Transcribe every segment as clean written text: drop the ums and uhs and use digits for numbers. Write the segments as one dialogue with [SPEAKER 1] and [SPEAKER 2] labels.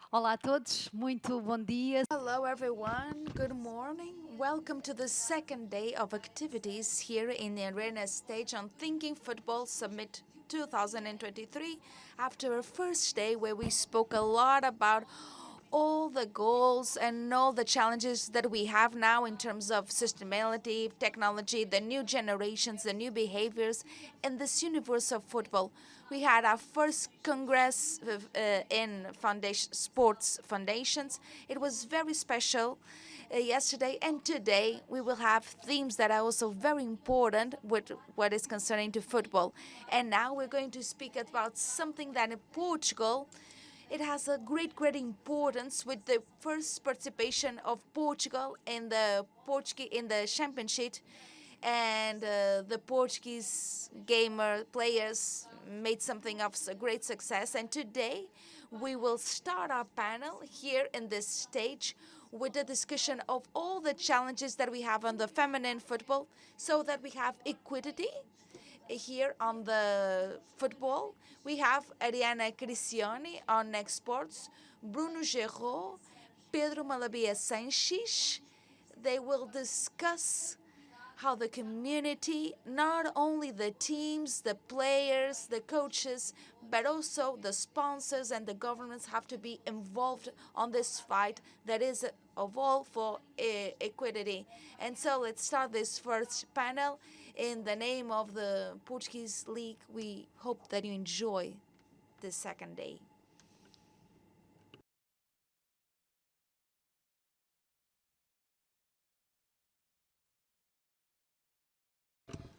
[SPEAKER 1] Olá a todos, muito bom dia.
[SPEAKER 2] Hello, everyone. Good morning. Welcome to the second day of activities here in the Arena stage on Thinking Football Summit 2023. After a first day where we spoke a lot about all the goals and all the challenges that we have now in terms of sustainability, technology, the new generations, the new behaviors in this universe of football. We had our first congress in sports foundations. It was very special yesterday, and today we will have themes that are also very important with what is concerning to football. And now we're going to speak about something that in Portugal it has a great importance with the first participation of Portugal in the championship, and the Portuguese gamer players made something of a great success. And today we will start our panel here in this stage with a discussion of all the challenges that we have on the feminine football, so that we have equity here on the football. We have Ariana Cricioni on exports, Bruno Gerraud, Pedro Malabia Sanches. They will discuss how the community, not only the teams, the players, the coaches, but also the sponsors and the governments have to be involved on this fight that is of all for equity. And so let's start this first panel. In the name of the Portuguese League, we hope that you enjoy this second day.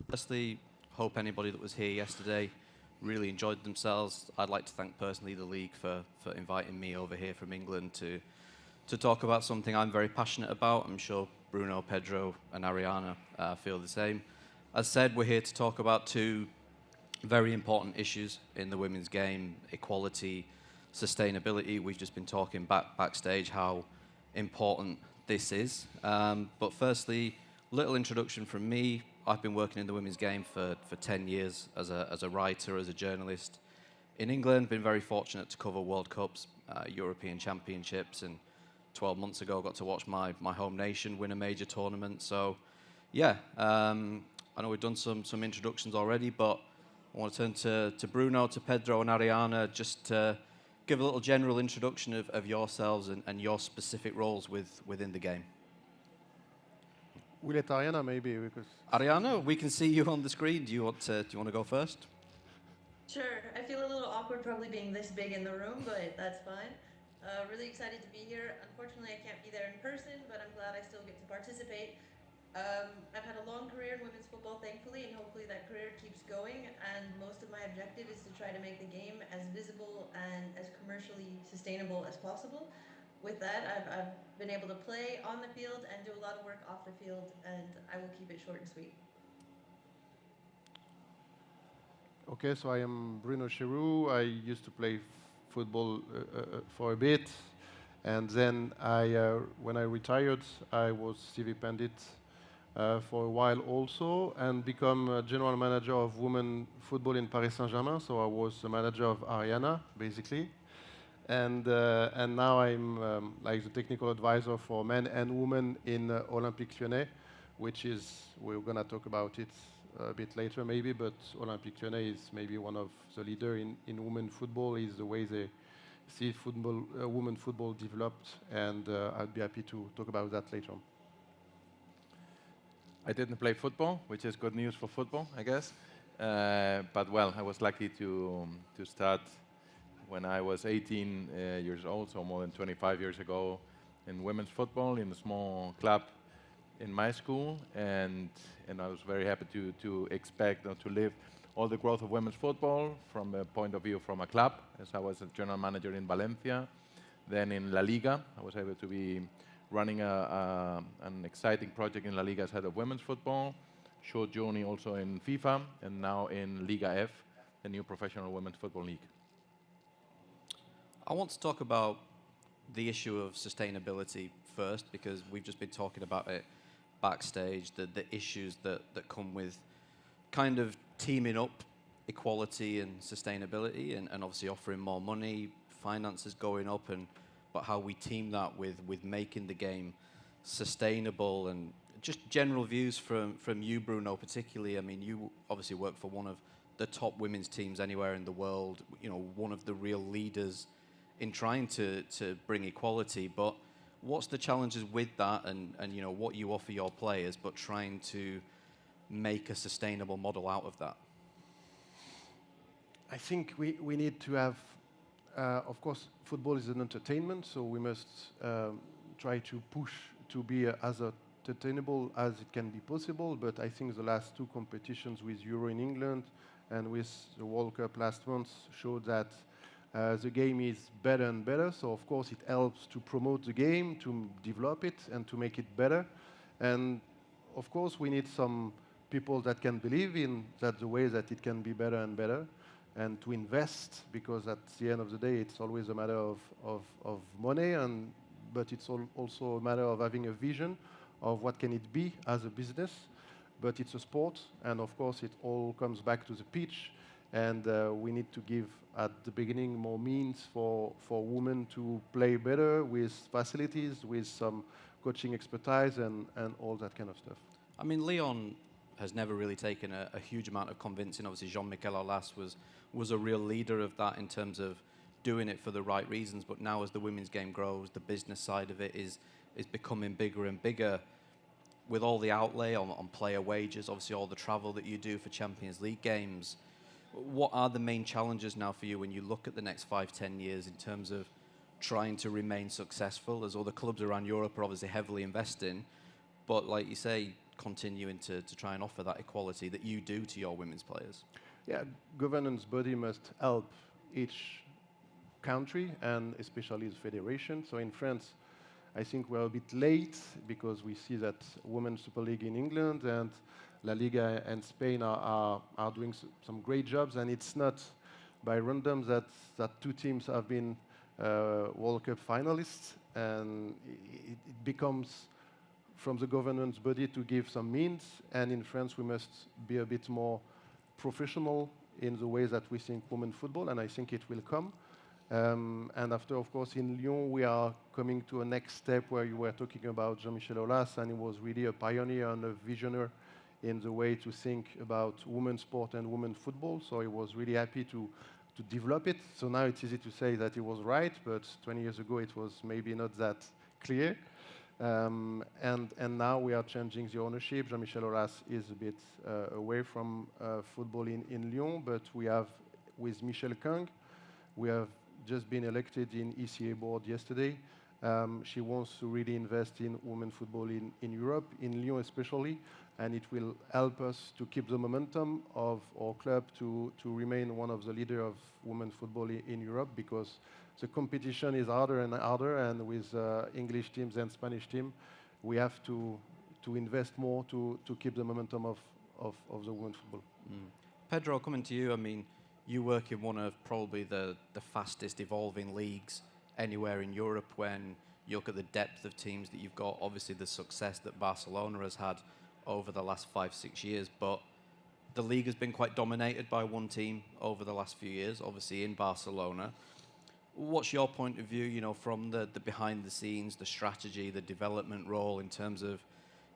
[SPEAKER 3] Firstly, hope anybody that was here yesterday really enjoyed themselves. I'd like to thank personally the league for inviting me over here from England to talk about something I'm very passionate about. I'm sure Bruno, Pedro, and Ariana feel the same. As said, we're here to talk about two very important issues in the women's game: equality, sustainability. We've just been talking backstage how important this is. But firstly, little introduction from me. I've been working in the women's game for 10 years as a writer, as a journalist. In England, been very fortunate to cover World Cups, European Championships, and 12 months ago got to watch my home nation win a major tournament. So, yeah, I know we've done some introductions already, but I want to turn to Bruno, to Pedro, and Ariana, just to give a little general introduction of yourselves and your specific roles within the game.
[SPEAKER 4] We'll let Ariana maybe because
[SPEAKER 3] Ariana, we can see you on the screen. Do you want to go first?
[SPEAKER 5] Sure. I feel a little awkward probably being this big in the room, but that's fine. Really excited to be here. Unfortunately, I can't be there in person, but I'm glad I still get to participate. I've had a long career in women's football, thankfully, and hopefully that career keeps going. And most of my objective is to try to make the game as visible and as commercially sustainable as possible. With that, I've been able to play on the field and do a lot of work off the field, and I will keep it short and sweet.
[SPEAKER 4] okay, so I am Bruno Cheroux. I used to play football for a bit, and then when I retired, I was TV Pandit for a while also, and become general manager of women football in Paris Saint-Germain. So I was the manager of Ariana, basically. And now I'm like the technical advisor for men and women in Olympique Lyonnais, which is, we're going to talk about it a bit later maybe, but Olympique Lyonnais is maybe one of the leader in women football, is the way they see football, women football developed, and I'd be happy to talk about that later on.
[SPEAKER 6] I didn't play football, which is good news for football, I guess. But well, I was lucky to start when I was 18 years old, so more than 25 years ago, in women's football in a small club in my school, and I was very happy to expect or to live all the growth of women's football from a point of view from a club, as I was a general manager in Valencia. Then in La Liga, I was able to be running an exciting project in La Liga as head of women's football, short journey also in FIFA, and now in Liga F, the new professional women's football league.
[SPEAKER 3] I want to talk about the issue of sustainability first, because we've just been talking about it backstage, the issues that come with kind of teaming up equality and sustainability, and obviously offering more money, finances going up, and but how we team that with making the game sustainable, and just general views from you, Bruno, particularly. I mean, you obviously work for one of the top women's teams anywhere in the world, you know, one of the real leaders in trying to bring equality. But what's the challenges with that, and you know, what you offer your players, but trying to make a sustainable model out of that?
[SPEAKER 4] I think we need to have, of course, football is an entertainment, so we must try to push to be as entertainable as it can be possible. But I think the last two competitions with Euro in England and with the World Cup last month showed that the game is better and better. So of course it helps to promote the game, to develop it, and to make it better. And of course we need some people that can believe in that the way that it can be better and better, and to invest, because at the end of the day it's always a matter of money, but it's also a matter of having a vision of what can it be as a business. But it's a sport, and of course it all comes back to the pitch, and we need to give at the beginning more means for women to play better, with facilities, with some coaching expertise, and all that kind of stuff.
[SPEAKER 3] I mean, Lyon has never really taken a huge amount of convincing. Obviously, Jean-Michel Aulas was a real leader of that in terms of doing it for the right reasons. But now, as the women's game grows, the business side of it is becoming bigger and bigger. With all the outlay on player wages, obviously all the travel that you do for Champions League games, what are the main challenges now for you when you look at the next 5-10 years in terms of trying to remain successful, as all the clubs around Europe are obviously heavily investing, but like you say, continuing to try and offer that equality that you do to your women's players?
[SPEAKER 4] Yeah, governance body must help each country, and especially the federation. So in France, I think we're a bit late, because we see that Women's Super League in England and La Liga and Spain are doing some great jobs, and it's not by random that two teams have been World Cup finalists, and it becomes from the governance body to give some means. And in France, we must be a bit more professional in the way that we think women football, and I think it will come. And after, of course, in Lyon, we are coming to a next step where you were talking about Jean-Michel Aulas, and he was really a pioneer and a visionary in the way to think about women's sport and women's football. So he was really happy to develop it. So now it's easy to say that he was right, but 20 years ago it was maybe not that clear. And now we are changing the ownership. Jean-Michel Aulas is a bit away from football in Lyon, but we have, with Michel Kang, we have just been elected in ECA board yesterday. She wants to really invest in women football in Europe, in Lyon especially, and it will help us to keep the momentum of our club to remain one of the leaders of women football in Europe, because the competition is harder and harder, and with English teams and Spanish teams, we have to invest more to keep the momentum of the women's football.
[SPEAKER 3] Pedro, coming to you, I mean, you work in one of probably the fastest evolving leagues anywhere in Europe. When you look at the depth of teams that you've got, obviously the success that Barcelona has had over the last 5-6 years, but the league has been quite dominated by one team over the last few years, obviously in Barcelona. What's your point of view, you know, from the behind the scenes, the strategy, the development role, in terms of,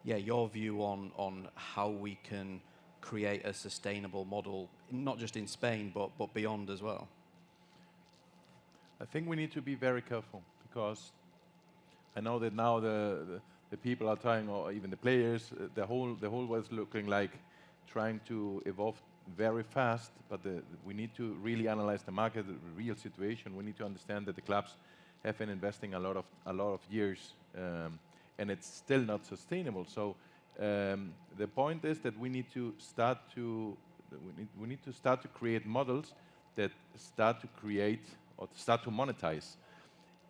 [SPEAKER 3] your view on how we can create a sustainable model, not just in Spain, but beyond as well?
[SPEAKER 6] I think we need to be very careful, because I know that now the people are trying, or even the players, the whole world's looking like trying to evolve very fast. But we need to really analyze the market, the real situation. We need to understand that the clubs have been investing a lot of years, and it's still not sustainable. So the point is that we need to start to create models that start to create or start to monetize.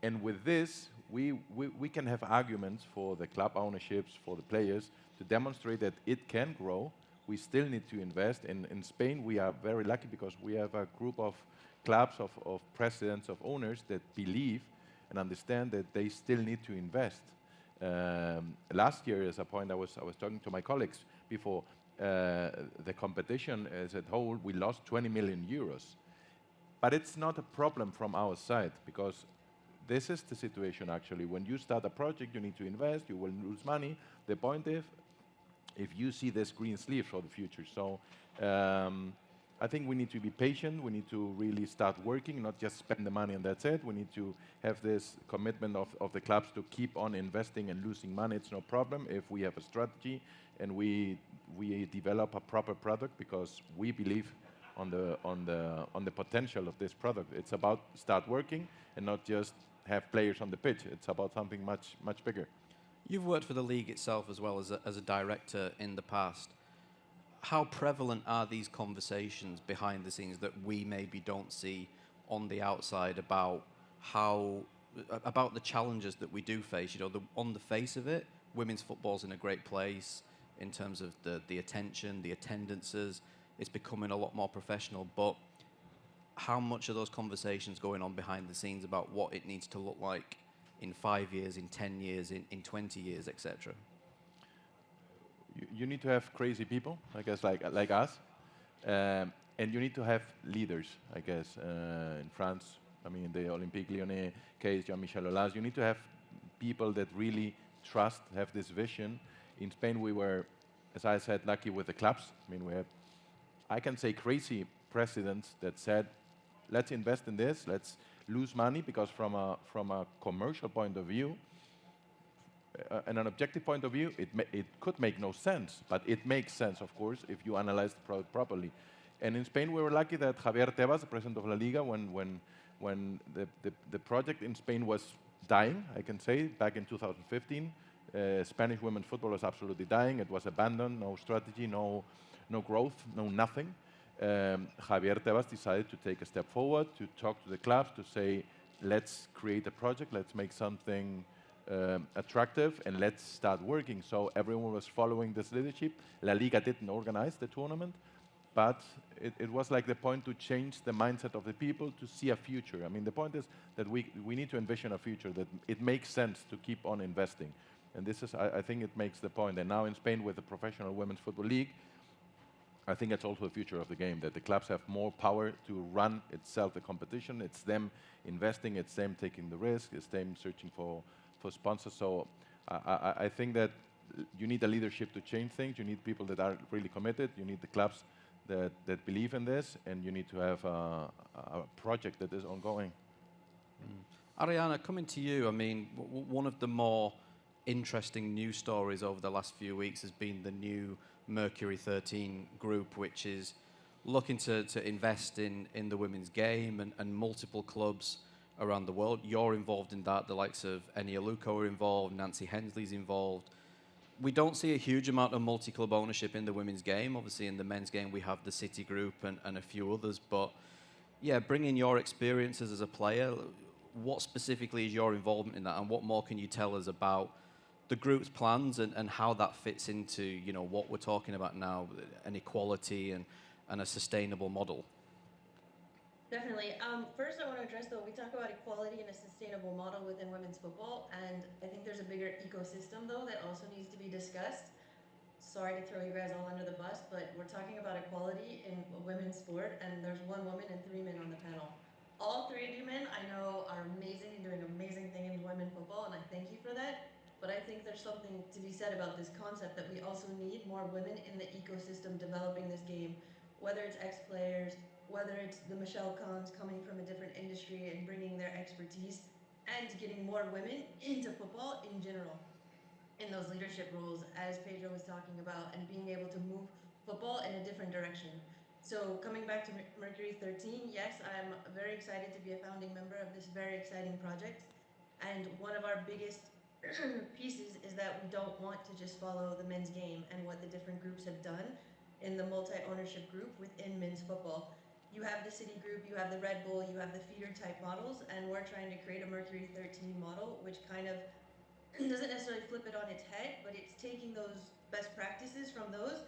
[SPEAKER 6] And with this, we can have arguments for the club ownerships, for the players, to demonstrate that it can grow. We still need to invest. In Spain, we are very lucky, because we have a group of clubs, of presidents, of owners that believe and understand that they still need to invest. Last year, as a point, I was talking to my colleagues before, the competition as a whole, we lost 20 million euros. But it's not a problem from our side, because this is the situation actually. When you start a project, you need to invest, you will lose money. The point is, if you see this green sleeve for the future. So I think we need to be patient. We need to really start working, not just spend the money and that's it. We need to have this commitment of the clubs to keep on investing and losing money. It's no problem if we have a strategy and we develop a proper product, because we believe on the potential of this product. It's about start working and not just have players on the pitch. It's about something much bigger.
[SPEAKER 3] You've worked for the league itself as well as a director in the past. How prevalent are these conversations behind the scenes that we maybe don't see on the outside about the challenges that we do face? You know, on the face of it, women's football's in a great place in terms of the attention, the attendances. It's becoming a lot more professional, but how much are those conversations going on behind the scenes about what it needs to look like in 5 years, in 10 years, in 20 years, etc.?
[SPEAKER 6] You need to have crazy people, I guess, like us, and you need to have leaders, I guess. In France, I mean, the Olympique Lyonnais case, Jean-Michel Aulas, you need to have people that really trust, have this vision. In Spain, we were, as I said, lucky with the clubs. I mean, we had, I can say, crazy presidents that said, let's invest in this, let's lose money, because from a commercial point of view, and an objective point of view, it could make no sense, but it makes sense, of course, if you analyze the product properly. And in Spain, we were lucky that Javier Tebas, the president of La Liga, when the project in Spain was dying, I can say, back in 2015, Spanish women's football was absolutely dying. It was abandoned, no strategy, no growth, no nothing. Javier Tebas decided to take a step forward, to talk to the clubs, to say, let's create a project, let's make something attractive, and let's start working. So everyone was following this leadership. La Liga didn't organize the tournament, but it was like the point to change the mindset of the people to see a future. I mean, the point is that we need to envision a future, that it makes sense to keep on investing. And this is, I think it makes the point. And now in Spain, with the Professional Women's Football League, I think it's also the future of the game, that the clubs have more power to run itself the competition. It's them investing, it's them taking the risk, it's them searching for sponsors. So I think that you need a leadership to change things. You need people that are really committed. You need the clubs that believe in this, and you need to have a project that is ongoing.
[SPEAKER 3] Ariana, coming to you, I mean, one of the more interesting news stories over the last few weeks has been the new Mercury 13 group, which is looking to invest in the women's game, and multiple clubs around the world. You're involved in that. The likes of Eni Aluko are involved, Nancy Hensley's involved. We don't see a huge amount of multi-club ownership in the women's game. Obviously, in the men's game, we have the City Group and a few others. But yeah, bringing your experiences as a player, what specifically is your involvement in that, and what more can you tell us about the group's plans and how that fits into, you know, what we're talking about now, an equality and a sustainable model?
[SPEAKER 5] Definitely. First, I want to address, though, we talk about equality and a sustainable model within women's football, and I think there's a bigger ecosystem, though, that also needs to be discussed. Sorry to throw you guys all under the bus, but we're talking about equality in women's sport, and there's 1 woman and 3 men on the panel. All 3 of you men, I know, are amazing and doing amazing things in women's football, and I thank you for that. But I think there's something to be said about this concept, that we also need more women in the ecosystem developing this game, whether it's ex-players, whether it's the Michelle Kahns coming from a different industry and bringing their expertise, and getting more women into football in general, in those leadership roles, as Pedro was talking about, and being able to move football in a different direction. So coming back to Mercury 13, yes, I'm very excited to be a founding member of this very exciting project. And one of our biggest pieces is that we don't want to just follow the men's game and what the different groups have done in the multi-ownership group within men's football. You have the City Group, you have the Red Bull, you have the feeder type models, and we're trying to create a Mercury 13 model, which kind of doesn't necessarily flip it on its head, but it's taking those best practices from those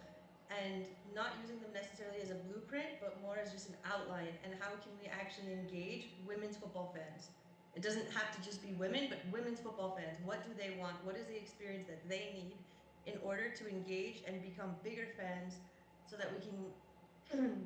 [SPEAKER 5] and not using them necessarily as a blueprint, but more as just an outline, and how can we actually engage women's football fans. It doesn't have to just be women, but women's football fans. What do they want? What is the experience that they need in order to engage and become bigger fans, so that we can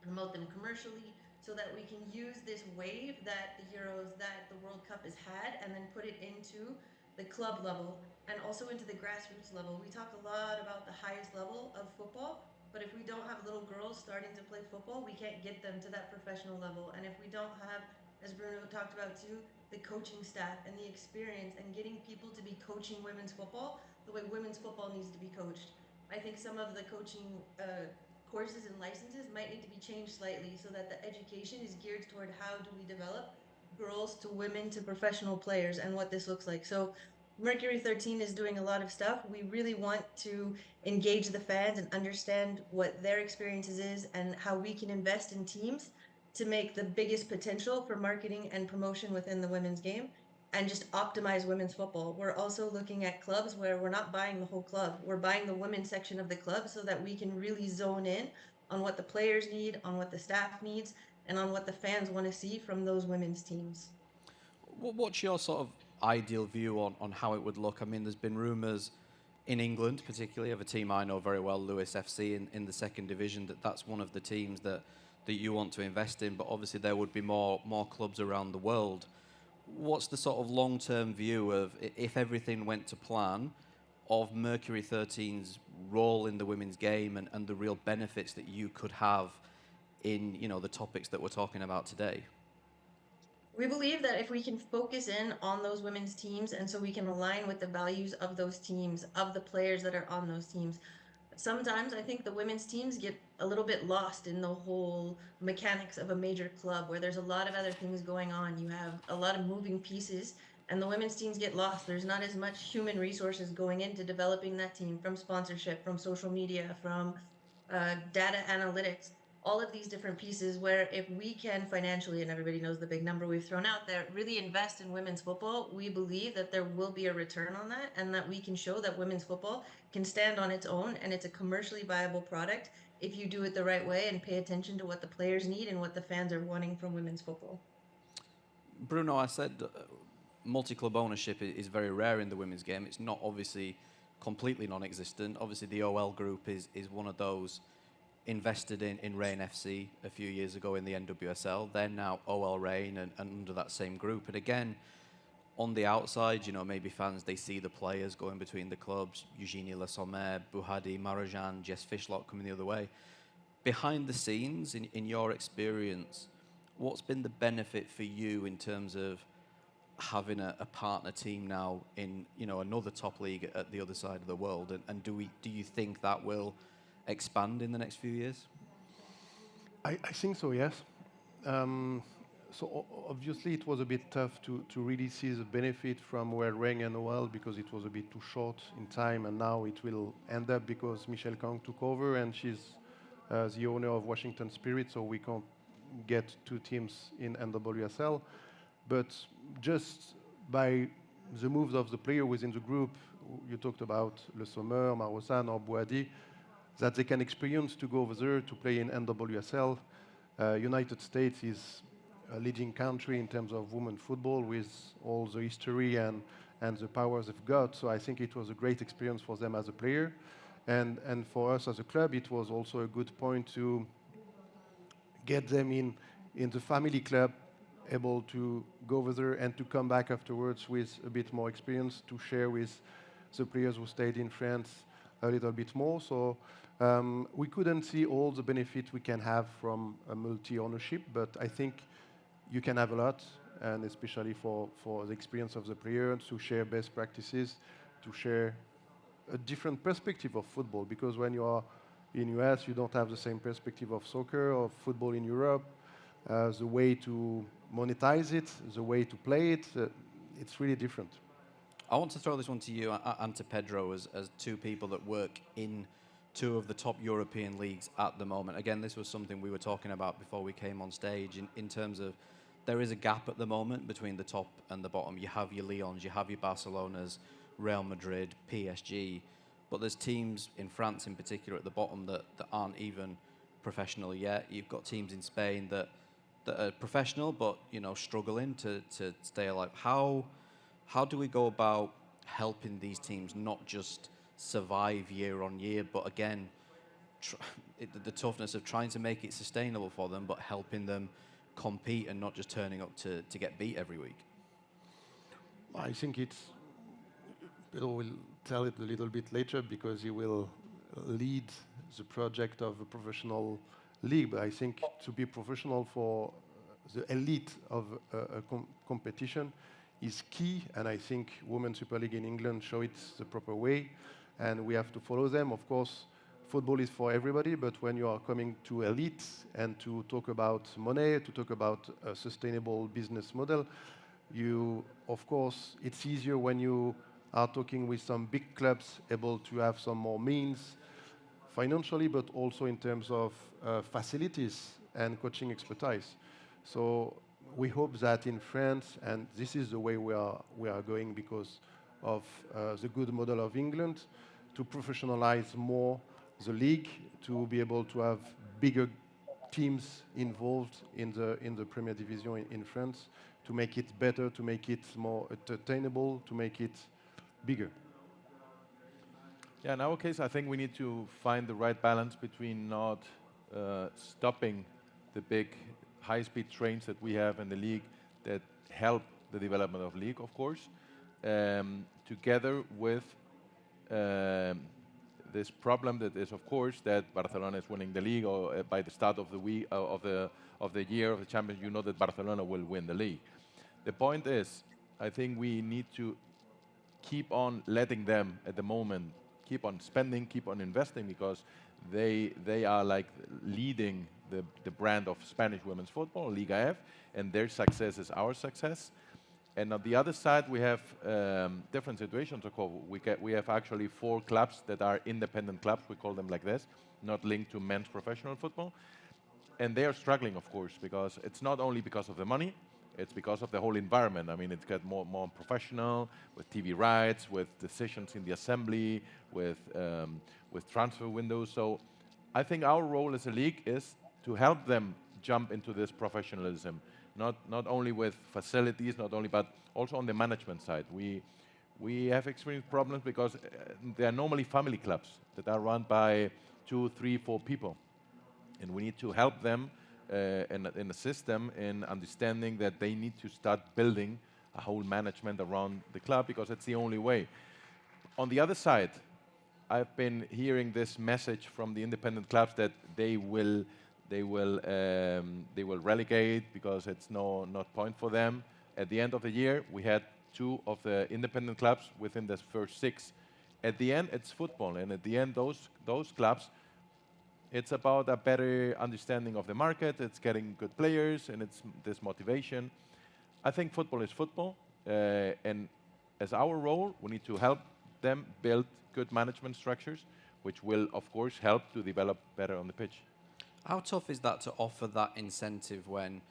[SPEAKER 5] promote them commercially, so that we can use this wave that the Euros, that the World Cup has had, and then put it into the club level and also into the grassroots level. We talk a lot about the highest level of football, but if we don't have little girls starting to play football, we can't get them to that professional level. And if we don't have, as Bruno talked about too, the coaching staff and the experience and getting people to be coaching women's football the way women's football needs to be coached. I think some of the coaching courses and licenses might need to be changed slightly so that the education is geared toward how do we develop girls to women to professional players and what this looks like. So Mercury 13 is doing a lot of stuff. We really want to engage the fans and understand what their experiences is and how we can invest in teams to make the biggest potential for marketing and promotion within the women's game and just optimize women's football. We're also looking at clubs where we're not buying the whole club. We're buying the women's section of the club so that we can really zone in on what the players need, on what the staff needs, and on what the fans want to see from those women's teams.
[SPEAKER 3] What's your sort of ideal view on how it would look? I mean, there's been rumours in England, particularly, of a team I know very well, Lewis FC, in the second division, that's one of the teams that you want to invest in, but obviously there would be more clubs around the world. What's the sort of long-term view of, if everything went to plan, of Mercury 13's role in the women's game and the real benefits that you could have in, the topics that we're talking about today?
[SPEAKER 5] We believe that if we can focus in on those women's teams and so we can align with the values of those teams, of the players that are on those teams. Sometimes I think the women's teams get a little bit lost in the whole mechanics of a major club where there's a lot of other things going on. You have a lot of moving pieces and the women's teams get lost. There's not as much human resources going into developing that team, from sponsorship, from social media, from data analytics, all of these different pieces where if we can financially, and everybody knows the big number we've thrown out there, really invest in women's football, we believe that there will be a return on that and that we can show that women's football can stand on its own and it's a commercially viable product if you do it the right way and pay attention to what the players need and what the fans are wanting from women's football.
[SPEAKER 3] Bruno, I said multi-club ownership is very rare in the women's game. It's not obviously completely non-existent. Obviously, the OL group is one of those invested in Reign FC a few years ago in the NWSL. They're now OL Reign and under that same group. And again, on the outside, maybe fans, they see the players going between the clubs, Eugenie Le Sommer, Buhadi, Marajan, Jess Fishlock coming the other way. Behind the scenes, in your experience, what's been the benefit for you in terms of having a partner team now in another top league at the other side of the world? And do you think that will expand in the next few years?
[SPEAKER 4] I think so, yes. So obviously it was a bit tough to really see the benefit from where Reng and OL because it was a bit too short in time, and now it will end up because Michelle Kang took over and she's the owner of Washington Spirit, so we can't get two teams in NWSL. But just by the moves of the player within the group, you talked about Le Sommer, Marosan or Bouadi, that they can experience to go over there to play in NWSL. United States is a leading country in terms of women football with all the history and the powers they've got. So I think it was a great experience for them as a player. And for us as a club, it was also a good point to get them in the family club, able to go over there and to come back afterwards with a bit more experience to share with the players who stayed in France a little bit more. So we couldn't see all the benefits we can have from a multi-ownership, but I think you can have a lot, and especially for the experience of the players to share best practices, to share a different perspective of football, because when you are in US, you don't have the same perspective of soccer or football in Europe. The way to monetize it, the way to play it, it's really different.
[SPEAKER 3] I want to throw this one to you and to Pedro as two people that work in two of the top European leagues at the moment. Again, this was something we were talking about before we came on stage in terms of there is a gap at the moment between the top and the bottom. You have your Lyons, you have your Barcelonas, Real Madrid, PSG, but there's teams in France in particular at the bottom that aren't even professional yet. You've got teams in Spain that are professional but struggling to stay alive. How do we go about helping these teams not just survive year on year, but again, the toughness of trying to make it sustainable for them, but helping them compete and not just turning up to get beat every week?
[SPEAKER 4] I think Pedro will tell it a little bit later because he will lead the project of a professional league. But I think to be professional for the elite of a competition is key, and I think Women's Super League in England show it the proper way, and we have to follow them. Of course, football is for everybody, but when you are coming to elite and to talk about money, to talk about a sustainable business model, of course, it's easier when you are talking with some big clubs able to have some more means financially, but also in terms of facilities and coaching expertise. So we hope that in France, and this is the way we are going because of the good model of England, to professionalize more the league, to be able to have bigger teams involved in the Premier Division in France, to make it better, to make it more attainable, to make it bigger.
[SPEAKER 6] Yeah, in our case, I think we need to find the right balance between not stopping the big high-speed trains that we have in the league that help the development of league, of course, together with this problem that is, of course, that Barcelona is winning the league, or by the start of the week of the year of the champions, you know that Barcelona will win the league. The point is, I think we need to keep on letting them at the moment keep on spending, keep on investing, because they are like leading the brand of Spanish women's football, Liga F, and their success is our success. And on the other side, we have different situations. We have actually 4 clubs that are independent clubs, we call them like this, not linked to men's professional football. And they are struggling, of course, because it's not only because of the money, it's because of the whole environment. I mean, it's got more professional, with TV rights, with decisions in the assembly, with transfer windows. So I think our role as a league is to help them jump into this professionalism, not only with facilities, but also on the management side. We have experienced problems because they are normally family clubs that are run by 2, 3, 4 people. And we need to help them in a system in understanding that they need to start building a whole management around the club, because it's the only way. On the other side, I've been hearing this message from the independent clubs that they will relegate because it's not point for them. At the end of the year, we had 2 of the independent clubs within the first 6. At the end, it's football, and at the end, those clubs, it's about a better understanding of the market, it's getting good players, and it's this motivation. I think football is football, and as our role, we need to help them build good management structures, which will, of course, help to develop better on the pitch.
[SPEAKER 3] How tough is that to offer that incentive when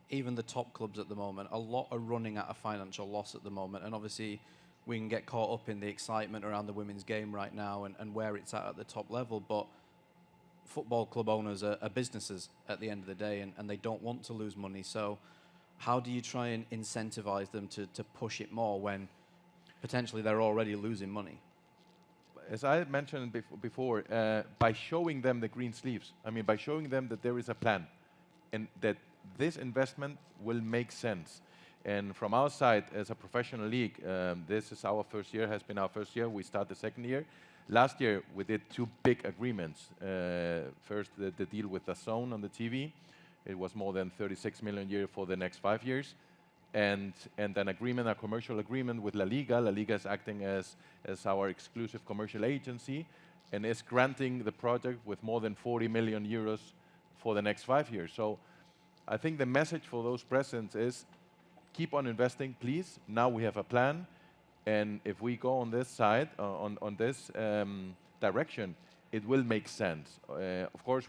[SPEAKER 3] even the top clubs at the moment, a lot are running at a financial loss at the moment, and obviously we can get caught up in the excitement around the women's game right now and where it's at the top level, but football club owners are businesses at the end of the day, and they don't want to lose money. So how do you try and incentivize them to push it more when potentially they're already losing money?
[SPEAKER 6] As I mentioned before, by showing them the green sleeves, I mean, by showing them that there is a plan and that this investment will make sense. And from our side, as a professional league, this is our first year, has been our first year. We start the second year. Last year, we did 2 big agreements. First, the deal with DAZN on the TV. It was more than 36 million a year for the next 5 years. And an agreement, a commercial agreement with La Liga. La Liga is acting as our exclusive commercial agency and is granting the project with more than 40 million euros for the next 5 years. So I think the message for those present is keep on investing, please. Now we have a plan. And if we go on this side, on this direction, it will make sense. Of course,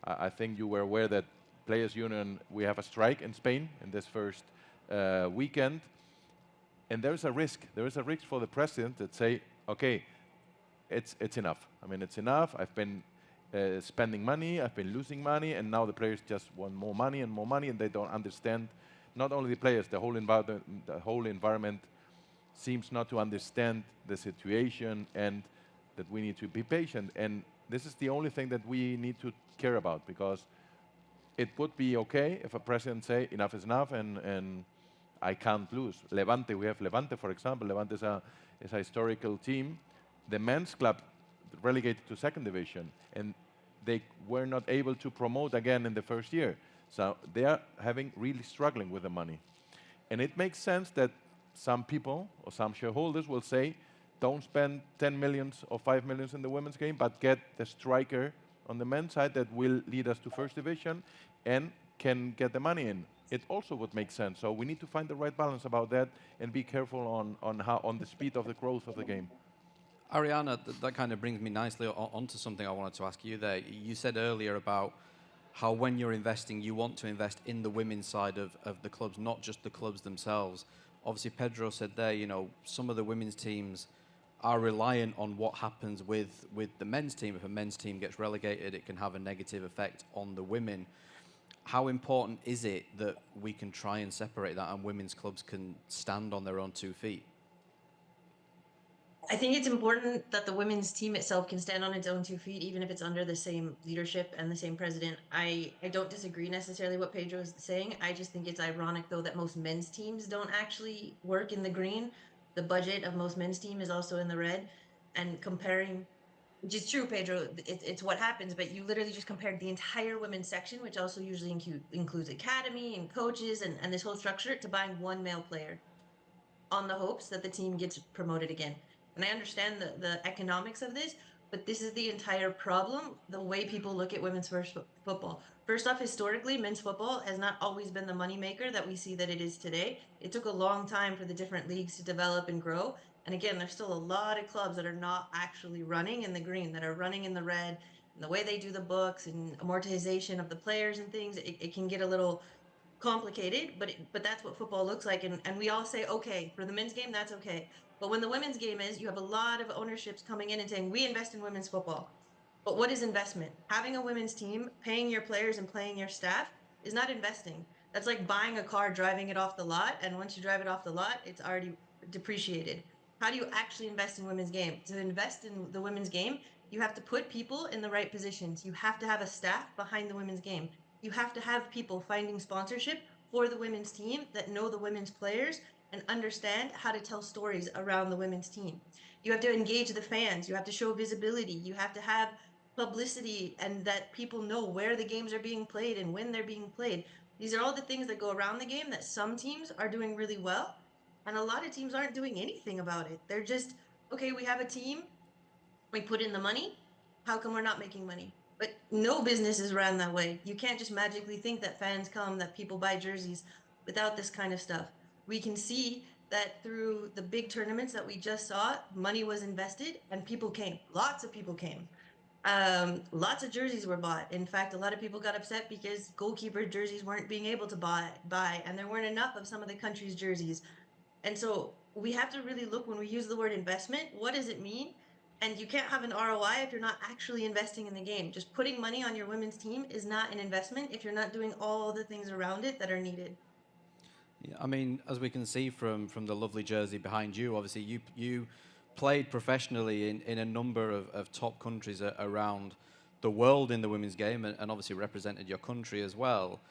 [SPEAKER 6] I think you were aware that Players Union, we have a strike in Spain in this first weekend. And there is a risk. There is a risk for the president that say, okay, it's enough. I mean, it's enough. I've been spending money, I've been losing money, and now the players just want more money, and they don't understand. Not only the players, the whole environment seems not to understand the situation, and that we need to be patient. And this is the only thing that we need to care about, because it would be okay if a president say enough is enough and I can't lose. Levante, we have Levante, for example. Levante is a historical team. The men's club relegated to second division, and they were not able to promote again in the first year. So they are really struggling with the money. And it makes sense that some people or some shareholders will say, don't spend 10 millions or 5 millions in the women's game, but get the striker on the men's side that will lead us to first division and can get the money in. It also would make sense. So we need to find the right balance about that and be careful on the speed of the growth of the game.
[SPEAKER 3] Ariana, that kind of brings me nicely onto something I wanted to ask you there. You said earlier about how when you're investing, you want to invest in the women's side of the clubs, not just the clubs themselves. Obviously, Pedro said there, some of the women's teams are reliant on what happens with the men's team. If a men's team gets relegated, it can have a negative effect on the women. How important is it that we can try and separate that and women's clubs can stand on their own 2 feet?
[SPEAKER 5] I think it's important that the women's team itself can stand on its own 2 feet, even if it's under the same leadership and the same president. I don't disagree necessarily what Pedro is saying. I just think it's ironic, though, that most men's teams don't actually work in the green. The budget of most men's team is also in the red. And comparing, which is true, Pedro, it's what happens, but you literally just compared the entire women's section, which also usually includes academy and coaches and this whole structure, to buying one male player on the hopes that the team gets promoted again. And I understand the economics of this, but this is the entire problem, the way people look at women's football. First off, historically, men's football has not always been the moneymaker that we see that it is today. It took a long time for the different leagues to develop and grow. And again, there's still a lot of clubs that are not actually running in the green, that are running in the red. And the way they do the books and amortization of the players and things, it can get a little complicated, but that's what football looks like. And we all say, okay, for the men's game, that's okay. But when the women's game is, you have a lot of ownerships coming in and saying, we invest in women's football. But what is investment? Having a women's team, paying your players and playing your staff is not investing. That's like buying a car, driving it off the lot. And once you drive it off the lot, it's already depreciated. How do you actually invest in women's game? To invest in the women's game, you have to put people in the right positions. You have to have a staff behind the women's game. You have to have people finding sponsorship for the women's team that know the women's players and understand how to tell stories around the women's team. You have to engage the fans. You have to show visibility. You have to have publicity and that people know where the games are being played and when they're being played. These are all the things that go around the game that some teams are doing really well, and a lot of teams aren't doing anything about it. They're just, okay, we have a team, we put in the money. How come we're not making money? But no business is ran that way. You can't just magically think that fans come, that people buy jerseys without this kind of stuff. We can see that through the big tournaments that we just saw, money was invested and people came. Lots of people came. Lots of jerseys were bought. In fact, a lot of people got upset because goalkeeper jerseys weren't being able to buy, and there weren't enough of some of the country's jerseys. And so we have to really look, when we use the word investment, what does it mean? And you can't have an ROI if you're not actually investing in the game. Just putting money on your women's team is not an investment if you're not doing all the things around it that are needed.
[SPEAKER 3] Yeah, I mean, as we can see from the lovely jersey behind you, obviously you played professionally in a number of top countries around the world in the women's game, and obviously represented your country as well.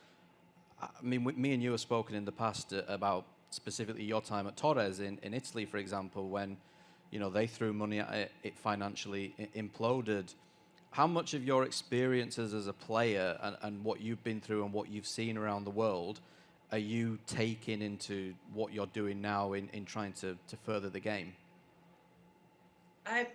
[SPEAKER 3] I mean, me and you have spoken in the past about specifically your time at Torres in Italy, for example, when they threw money at it, it financially imploded. How much of your experiences as a player and what you've been through and what you've seen around the world are you taking into what you're doing now in trying to further the game?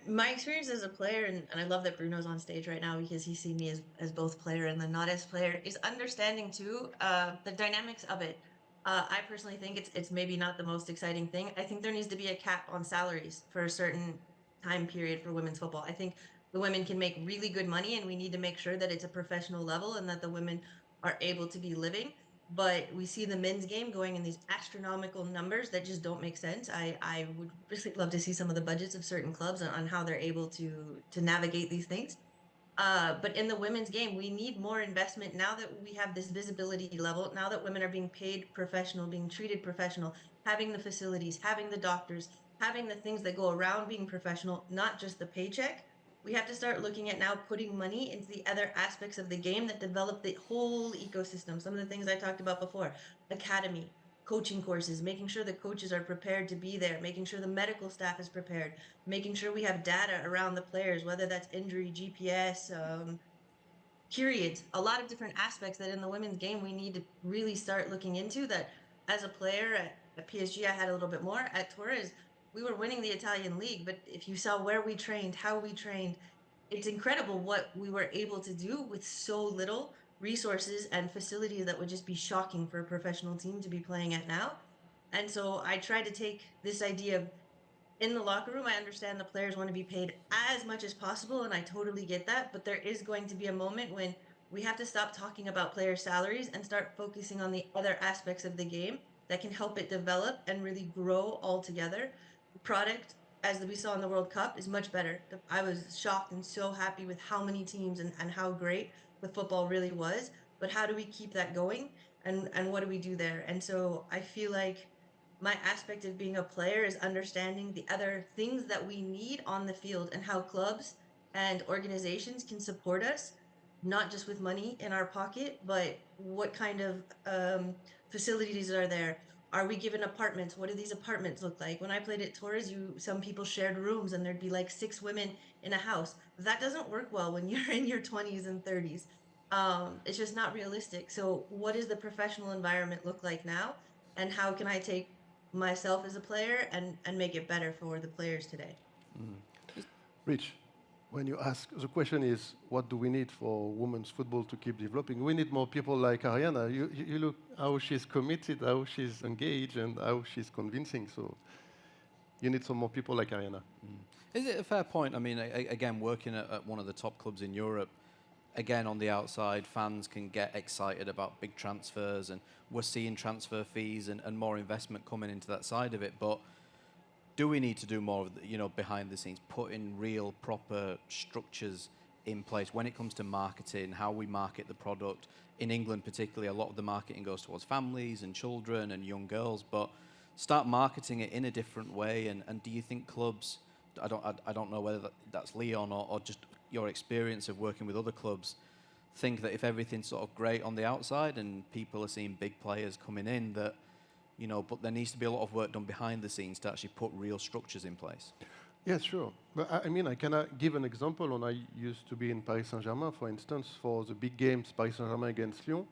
[SPEAKER 5] My experience as a player, and I love that Bruno's on stage right now because he's seen me as both player and then not as player, is understanding too the dynamics of it. I personally think it's maybe not the most exciting thing. I think there needs to be a cap on salaries for a certain time period for women's football. I think the women can make really good money, and we need to make sure that it's a professional level and that the women are able to be living. But we see the men's game going in these astronomical numbers that just don't make sense. I would really love to see some of the budgets of certain clubs on how they're able to navigate these things. But in the women's game, we need more investment now that we have this visibility level, now that women are being paid professional, being treated professional, having the facilities, having the doctors, having the things that go around being professional, not just the paycheck. we have to start looking at now putting money into the other aspects of the game that develop the whole ecosystem. Some of the things I talked about before, academy, coaching courses, making sure the coaches are prepared to be there, making sure the medical staff is prepared, making sure we have data around the players, whether that's injury, GPS, periods, a lot of different aspects that in the women's game we need to really start looking into. That as a player at PSG, I had a little bit more. At Torres, we were winning the Italian league, but if you saw where we trained, how we trained, it's incredible what we were able to do with so little resources and facilities that would just be shocking for a professional team to be playing at now. And so I tried to take this idea of, in the locker room, I understand the players want to be paid as much as possible, and I totally get that. But there is going to be a moment when we have to stop talking about player salaries and start focusing on the other aspects of the game that can help it develop and really grow all together. The product, as we saw in the World Cup, is much better. I was shocked and so happy with how many teams and how great the football really was. But how do we keep that going? And what do we do there? And so I feel like my aspect of being a player is understanding the other things that we need on the field and how clubs and organizations can support us, not just with money in our pocket, but what kind of facilities are there? Are we given apartments? What do these apartments look like? When I played at Torres, some people shared rooms and there'd be like 6 women in a house. That doesn't work well when you're in your 20s and 30s. It's just not realistic. So what does the professional environment look like now? And how can I take myself as a player and make it better for the players today?
[SPEAKER 4] Rich, when you ask, the question is, what do we need for women's football to keep developing? We need more people like Ariana. You look how she's committed, how she's engaged, and how she's convincing. So you need some more people like Ariana.
[SPEAKER 3] Is it a fair point? I mean, again, working at one of the top clubs in Europe, again, on the outside, fans can get excited about big transfers, and we're seeing transfer fees and more investment coming into that side of it. But do we need to do more of the, behind the scenes, putting real proper structures in place when it comes to marketing, how we market the product? In England particularly, a lot of the marketing goes towards families and children and young girls, but start marketing it in a different way. And do you think clubs, I don't know whether that's Leon or just your experience of working with other clubs, think that if everything's sort of great on the outside and people are seeing big players coming in, that, but there needs to be a lot of work done behind the scenes to actually put real structures in place?
[SPEAKER 4] Yes, sure. But I mean, I can give an example. When I used to be in Paris Saint-Germain, for instance, for the big games, Paris Saint-Germain against Lyon,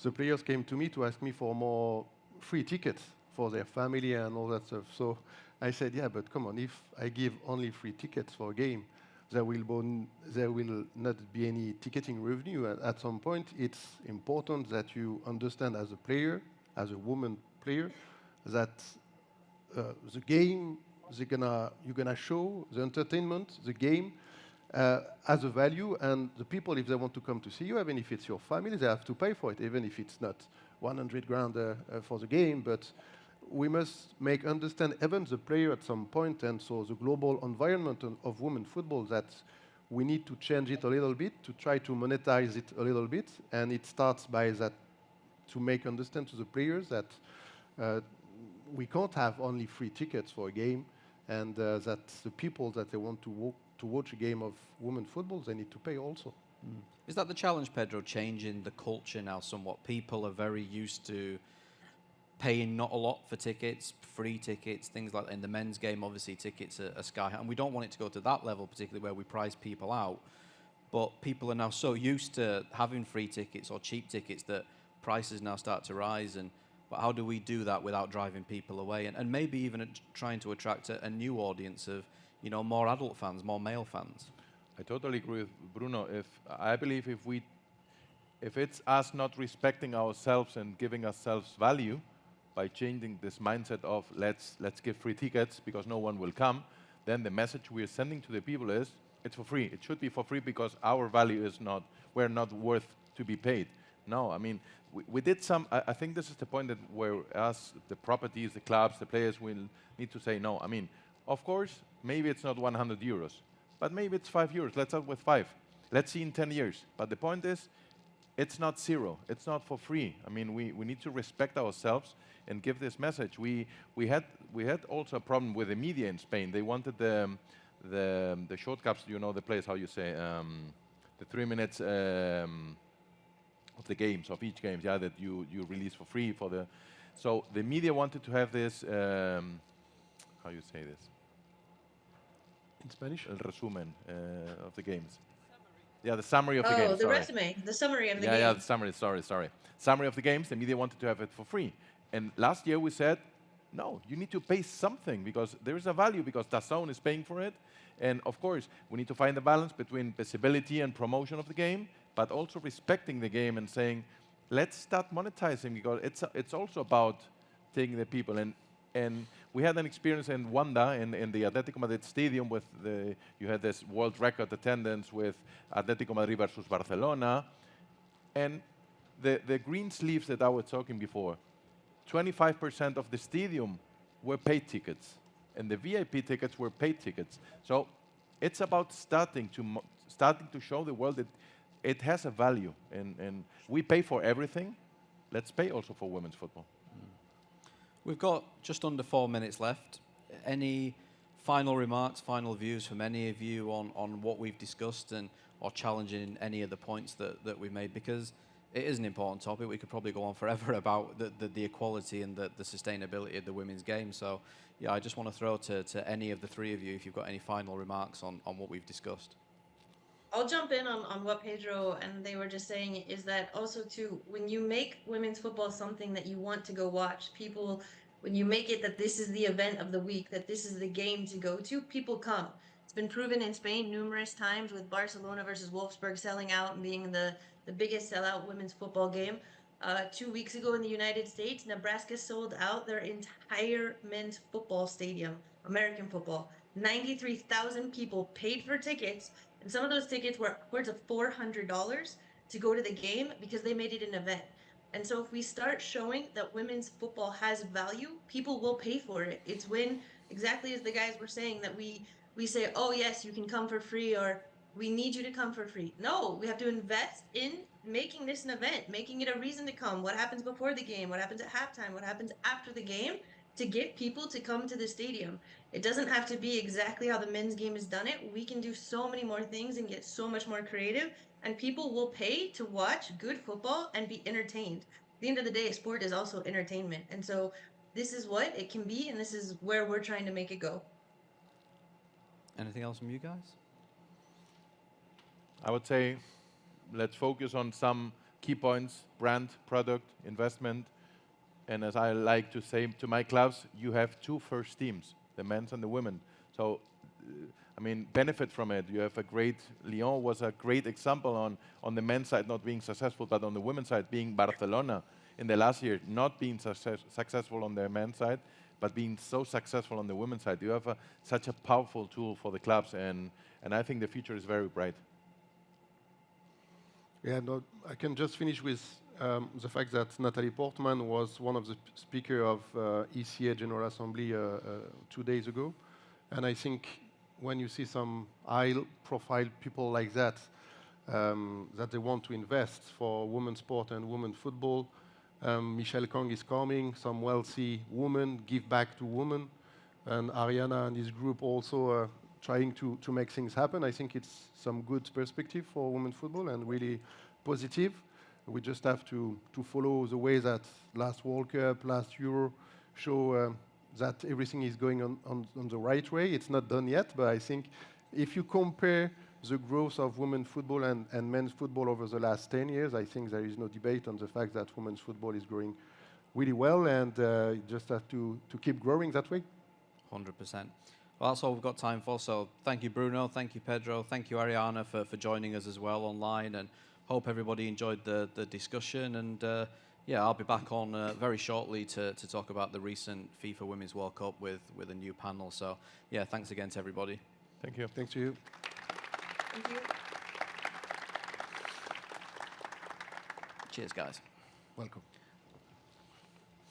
[SPEAKER 4] the players came to me to ask me for more free tickets for their family and all that stuff. So I said, yeah, but come on, if I give only free tickets for a game, there will not be any ticketing revenue. At some point, it's important that you understand as a player, as a woman player, that the game you're gonna show the entertainment, the game as a value, and the people, if they want to come to see you, even if it's your family, they have to pay for it, even if it's not 100 grand for the game. But we must understand even the player at some point, and so the global environment of women football, that we need to change it a little bit to try to monetize it a little bit, and it starts by that, to make understand to the players that we can't have only free tickets for a game, and that the people that they want to watch a game of women football, they need to pay also.
[SPEAKER 3] Is that the challenge, Pedro, changing the culture now somewhat? People are very used to paying not a lot for tickets, free tickets, things like that. In the men's game, obviously, tickets are sky high. And we don't want it to go to that level, particularly where we price people out. But people are now so used to having free tickets or cheap tickets that prices now start to rise. But how do we do that without driving people away? And maybe even trying to attract a new audience of, more adult fans, more male fans?
[SPEAKER 6] I totally agree with Bruno. I believe if it's us not respecting ourselves and giving ourselves value, by changing this mindset of let's give free tickets because no one will come, then the message we are sending to the people is it's for free. It should be for free because our value is not, we're not worth to be paid. No, I mean, we did some, I think this is the point that where us, the properties, the clubs, the players will need to say no. I mean, of course, maybe it's not 100 euros, but maybe it's 5 euros. Let's start with 5. Let's see in 10 years. But the point is, it's not zero. It's not for free. I mean, we need to respect ourselves and give this message. We had also a problem with the media in Spain. They wanted the short caps, you know the place, how you say, the 3 minutes of the games, of each game, yeah, that you release for free for the. So the media wanted to have this, how you say this?
[SPEAKER 4] In Spanish?
[SPEAKER 6] El resumen of the games. Yeah, the summary of the
[SPEAKER 5] Oh,
[SPEAKER 6] games.
[SPEAKER 5] the
[SPEAKER 6] Sorry.
[SPEAKER 5] resume, the summary of the
[SPEAKER 6] Yeah,
[SPEAKER 5] game.
[SPEAKER 6] yeah, the summary. Sorry. Summary of the games. The media wanted to have it for free, and last year we said, no, you need to pay something because there is a value because DAZN is paying for it, and of course we need to find a balance between visibility and promotion of the game, but also respecting the game and saying, let's start monetizing because it's also about taking the people and we had an experience in Wanda in the Atletico Madrid stadium with you had this world record attendance with Atletico Madrid versus Barcelona, and the green sleeves that I was talking before, 25% of the stadium were paid tickets, and the VIP tickets were paid tickets. So it's about starting to show the world that it has a value, and we pay for everything. Let's pay also for women's football.
[SPEAKER 3] We've got just under 4 minutes left. Any final remarks, final views from any of you on what we've discussed and or challenging any of the points that we've made? Because it is an important topic. We could probably go on forever about the equality and the sustainability of the women's game. So, yeah, I just want to throw to any of the three of you if you've got any final remarks on what we've discussed.
[SPEAKER 5] I'll jump in on what Pedro and they were just saying is that also too, when you make women's football something that you want to go watch, people, when you make it that this is the event of the week, that this is the game to go to, people come. It's been proven in Spain numerous times with Barcelona versus Wolfsburg selling out and being the biggest sellout women's football game. 2 weeks ago in the United States, Nebraska sold out their entire men's football stadium, American football. 93,000 people paid for tickets, and some of those tickets were upwards of $400 to go to the game because they made it an event. And so if we start showing that women's football has value, people will pay for it. It's when, exactly as the guys were saying, that we say, oh yes, you can come for free, or we need you to come for free. No, we have to invest in making this an event, making it a reason to come. What happens before the game? What happens at halftime? What happens after the game? To get people to come to the stadium. It doesn't have to be exactly how the men's game has done it. We can do so many more things and get so much more creative, and people will pay to watch good football and be entertained. At the end of the day, sport is also entertainment. And so this is what it can be, and this is where we're trying to make it go.
[SPEAKER 3] Anything else from you guys?
[SPEAKER 6] I would say let's focus on some key points: brand, product, investment. And as I like to say to my clubs, you have two first teams, the men's and the women. So, I mean, benefit from it. You have a great, Lyon was a great example on the men's side not being successful, but on the women's side being Barcelona in the last year, not being successful on the men's side, but being so successful on the women's side. You have such a powerful tool for the clubs, and I think the future is very bright.
[SPEAKER 4] Yeah, no, I can just finish with the fact that Natalie Portman was one of the speakers of ECA General Assembly 2 days ago. And I think when you see some high-profile people like that, that they want to invest for women's sport and women's football, Michelle Kong is coming, some wealthy women give back to women, and Ariana and his group also trying to make things happen. I think it's some good perspective for women's football and really positive. We just have to follow the way that last World Cup, last Euro show that everything is going on the right way. It's not done yet, but I think if you compare the growth of women's football and men's football over the last 10 years, I think there is no debate on the fact that women's football is growing really well, and you just have to keep growing that way.
[SPEAKER 3] 100%. Well, that's all we've got time for. So thank you, Bruno. Thank you, Pedro. Thank you, Ariana, for joining us as well online. And hope everybody enjoyed the discussion. And yeah, I'll be back on very shortly to talk about the recent FIFA Women's World Cup with a new panel. So yeah, thanks again to everybody.
[SPEAKER 6] Thank you.
[SPEAKER 4] Thanks to you.
[SPEAKER 5] Thank you.
[SPEAKER 3] Cheers, guys.
[SPEAKER 4] Welcome.